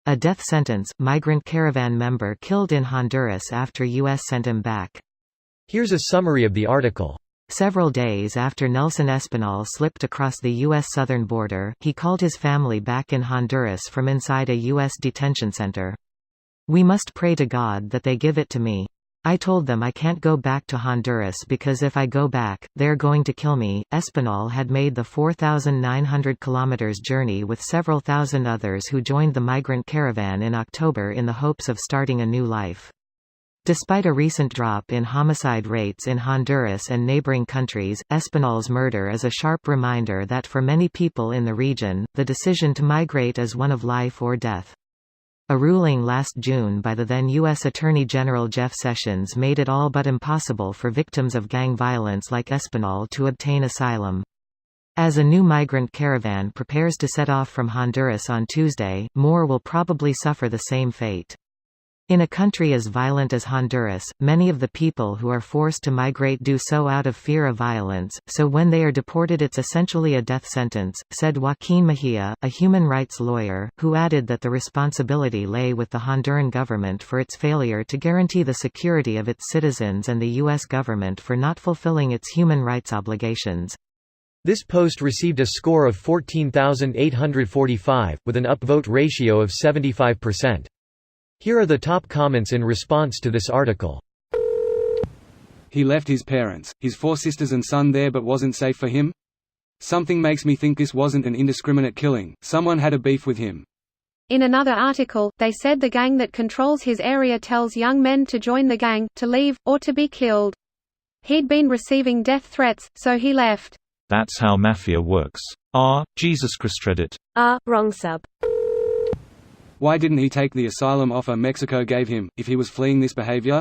A death sentence, migrant caravan member killed in Honduras after U.S. sent him back. Here's a summary of the article. Several days after Nelson Espinal slipped across the U.S. southern border, he called his family back in Honduras from inside a U.S. detention center. "We must pray to God that they give it to me. I told them I can't go back to Honduras because if I go back, they're going to kill me." Espinal had made the 4,900 kilometers journey with several thousand others who joined the migrant caravan in October in the hopes of starting a new life. Despite a recent drop in homicide rates in Honduras and neighboring countries, Espinal's murder is a sharp reminder that for many people in the region, the decision to migrate is one of life or death. A ruling last June by the then U.S. Attorney General Jeff Sessions made it all but impossible for victims of gang violence like Espinal to obtain asylum. As a new migrant caravan prepares to set off from Honduras on Tuesday, more will probably suffer the same fate. In a country as violent as Honduras, many of the people who are forced to migrate do so out of fear of violence, so when they are deported it's essentially a death sentence, said Joaquin Mejia, a human rights lawyer, who added that the responsibility lay with the Honduran government for its failure to guarantee the security of its citizens and the U.S. government for not fulfilling its human rights obligations. This post received a score of 14,845, with an upvote ratio of 75%. Here are the top comments in response to this article. He left his parents, his 4 sisters and son there but wasn't safe for him? Something makes me think this wasn't an indiscriminate killing, someone had a beef with him. In another article, they said the gang that controls his area tells young men to join the gang, to leave, or to be killed. He'd been receiving death threats, so he left. That's how mafia works. Jesus Christ Reddit. Wrong sub. Why didn't he take the asylum offer Mexico gave him, if he was fleeing this behavior?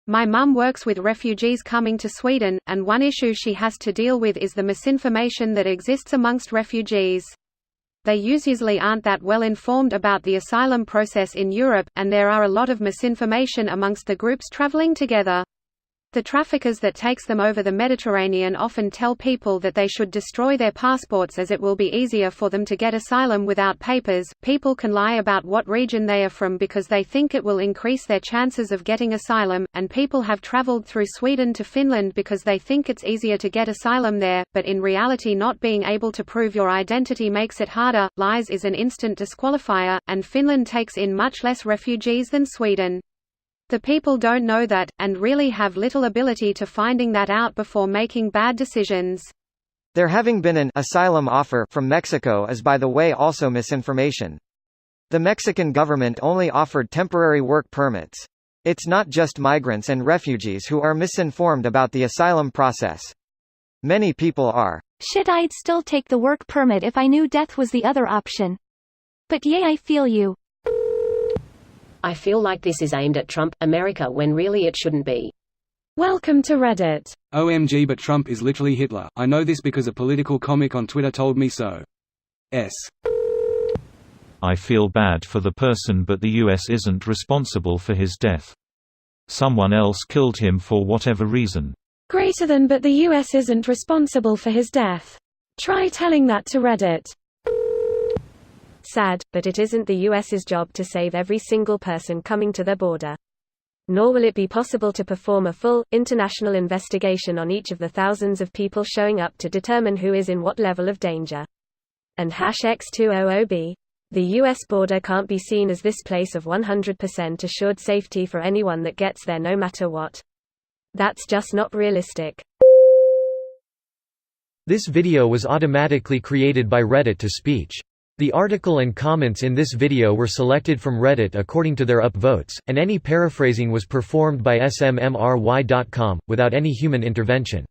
My mum works with refugees coming to Sweden, and one issue she has to deal with is the misinformation that exists amongst refugees. They usually aren't that well informed about the asylum process in Europe, and there are a lot of misinformation amongst the groups traveling together. The traffickers that takes them over the Mediterranean often tell people that they should destroy their passports as it will be easier for them to get asylum without papers. People can lie about what region they are from because they think it will increase their chances of getting asylum, and people have traveled through Sweden to Finland because they think it's easier to get asylum there, but in reality not being able to prove your identity makes it harder. Lies is an instant disqualifier, and Finland takes in much less refugees than Sweden. The people don't know that, and really have little ability to finding that out before making bad decisions. There having been an asylum offer from Mexico is by the way also misinformation. The Mexican government only offered temporary work permits. It's not just migrants and refugees who are misinformed about the asylum process. Many people are, "Shit, I'd still take the work permit if I knew death was the other option. But yeah, I feel you. I feel like this is aimed at Trump, America when really it shouldn't be." Welcome to Reddit. OMG, but Trump is literally Hitler. I know this because a political comic on Twitter told me so. I feel bad for the person, but the US isn't responsible for his death. Someone else killed him for whatever reason. Greater than, but the US isn't responsible for his death. Try telling that to Reddit. Sad, but it isn't the US's job to save every single person coming to their border. Nor will it be possible to perform a full, international investigation on each of the thousands of people showing up to determine who is in what level of danger. And #X200B. The US border can't be seen as this place of 100% assured safety for anyone that gets there no matter what. That's just not realistic. This video was automatically created by Reddit to speech. The article and comments in this video were selected from Reddit according to their upvotes, and any paraphrasing was performed by smmry.com, without any human intervention.